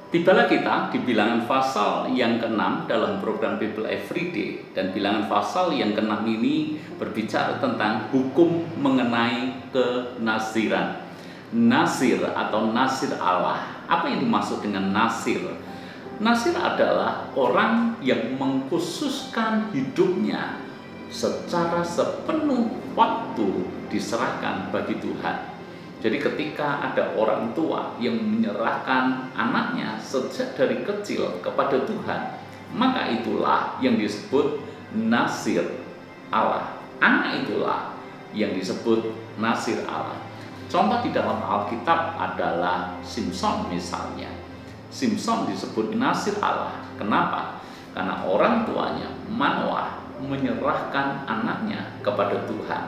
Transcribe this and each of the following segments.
Tibalah kita di bilangan pasal yang ke-6 dalam program Bible Everyday, dan bilangan pasal yang ke-6 ini berbicara tentang hukum mengenai kenasiran. Nasir atau nasir Allah. Apa yang dimaksud dengan nasir? Nasir adalah orang yang mengkhususkan hidupnya secara sepenuh waktu diserahkan bagi Tuhan. Jadi ketika ada orang tua yang menyerahkan anaknya sejak dari kecil kepada Tuhan, maka itulah yang disebut nasir Allah. Anak itulah yang disebut nasir Allah. Contoh di dalam Alkitab adalah Simson misalnya. Simson disebut nasir Allah. Kenapa? Karena orang tuanya Manoah menyerahkan anaknya kepada Tuhan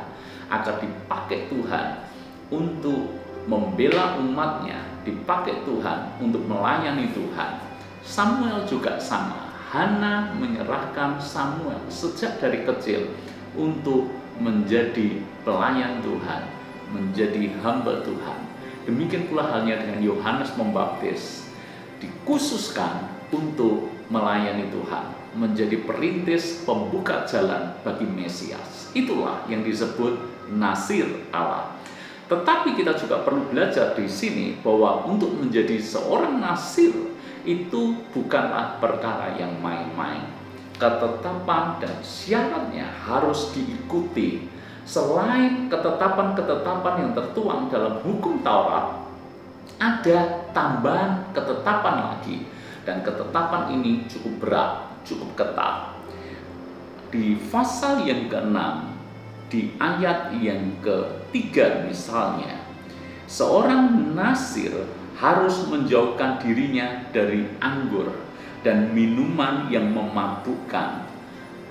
agar dipakai Tuhan untuk membela umatnya, dipakai Tuhan untuk melayani Tuhan. Samuel juga sama. Hana menyerahkan Samuel sejak dari kecil untuk menjadi pelayan Tuhan, menjadi hamba Tuhan. Demikian pula halnya dengan Yohanes Pembaptis, dikhususkan untuk melayani Tuhan, menjadi perintis pembuka jalan bagi Mesias. Itulah yang disebut nasir Allah. Tetapi kita juga perlu belajar di sini bahwa untuk menjadi seorang nasir itu bukanlah perkara yang main-main. Ketetapan dan syaratnya harus diikuti. Selain ketetapan-ketetapan yang tertuang dalam hukum Taurat, ada tambahan ketetapan lagi. Dan ketetapan ini cukup berat, cukup ketat. Di pasal yang ke-6, di ayat yang ke-3 misalnya, seorang nasir harus menjauhkan dirinya dari anggur dan minuman yang memabukkan.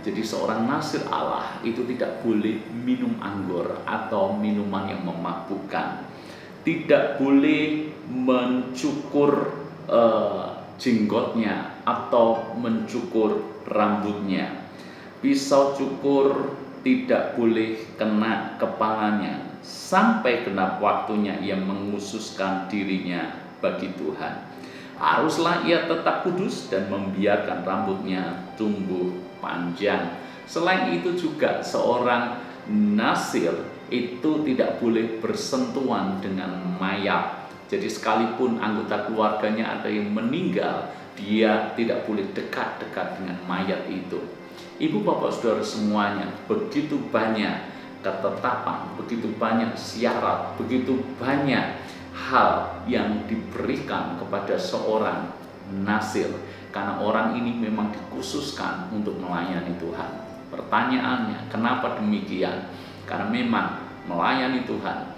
Jadi seorang nasir Allah itu tidak boleh minum anggur atau minuman yang memabukkan. Tidak boleh mencukur jenggotnya atau mencukur rambutnya. Pisau cukur tidak boleh kena kepalanya sampai genap waktunya ia menghususkan dirinya bagi Tuhan. Haruslah ia tetap kudus dan membiarkan rambutnya tumbuh panjang. Selain itu juga seorang nasir itu tidak boleh bersentuhan dengan mayat. Jadi sekalipun anggota keluarganya ada yang meninggal, dia tidak boleh dekat-dekat dengan mayat itu. Ibu bapak saudara semuanya, begitu banyak ketetapan, begitu banyak syarat, begitu banyak hal yang diberikan kepada seorang nasir, karena orang ini memang dikhususkan untuk melayani Tuhan. Pertanyaannya, kenapa demikian? Karena memang melayani Tuhan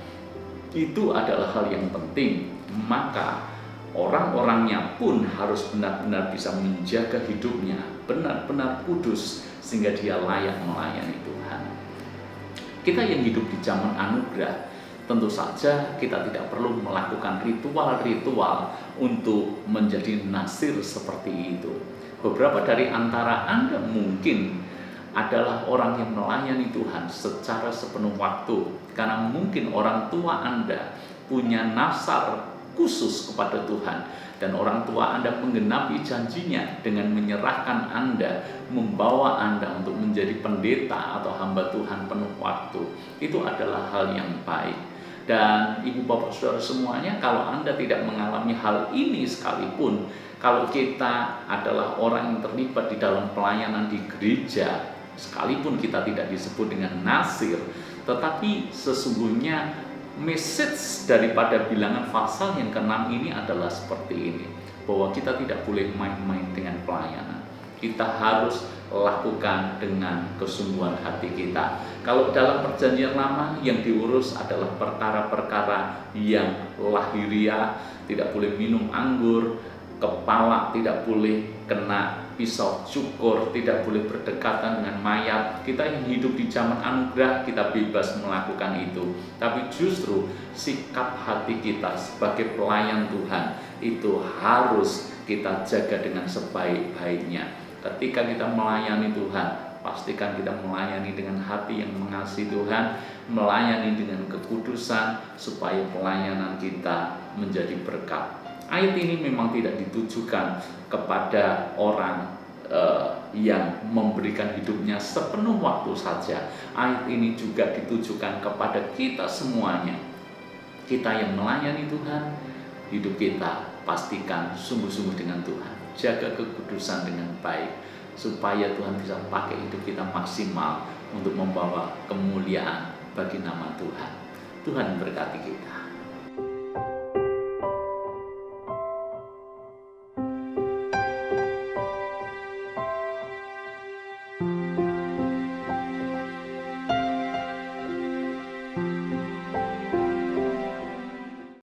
itu adalah hal yang penting, maka orang-orangnya pun harus benar-benar bisa menjaga hidupnya benar-benar kudus sehingga dia layak melayani Tuhan. Kita yang hidup di zaman anugerah, tentu saja kita tidak perlu melakukan ritual-ritual untuk menjadi nasir seperti itu. Beberapa dari antara Anda mungkin adalah orang yang melayani Tuhan secara sepenuh waktu, karena mungkin orang tua Anda punya nasar khusus kepada Tuhan, dan orang tua Anda menggenapi janjinya dengan menyerahkan Anda, membawa Anda untuk menjadi pendeta atau hamba Tuhan penuh waktu. Itu adalah hal yang baik. Dan ibu bapak saudara semuanya, kalau Anda tidak mengalami hal ini sekalipun, kalau kita adalah orang yang terlibat di dalam pelayanan di gereja, sekalipun kita tidak disebut dengan nasir, tetapi sesungguhnya message daripada bilangan pasal yang ke-6 ini adalah seperti ini, bahwa kita tidak boleh main-main dengan pelayanan. Kita harus lakukan dengan kesungguhan hati kita. Kalau dalam perjanjian lama yang diurus adalah perkara-perkara yang lahiriah, tidak boleh minum anggur, kepala tidak boleh kena pisau cukur, tidak boleh berdekatan dengan mayat. Kita yang hidup di zaman anugerah, kita bebas melakukan itu. Tapi justru sikap hati kita sebagai pelayan Tuhan itu harus kita jaga dengan sebaik-baiknya. Ketika kita melayani Tuhan, pastikan kita melayani dengan hati yang mengasihi Tuhan, melayani dengan kekudusan, supaya pelayanan kita menjadi berkat. Ayat ini memang tidak ditujukan kepada orang yang memberikan hidupnya sepenuh waktu saja. Ayat ini juga ditujukan kepada kita semuanya. Kita yang melayani Tuhan, hidup kita pastikan sungguh-sungguh dengan Tuhan. Jaga kekudusan dengan baik, supaya Tuhan bisa pakai hidup kita maksimal untuk membawa kemuliaan bagi nama Tuhan. Tuhan memberkati kita.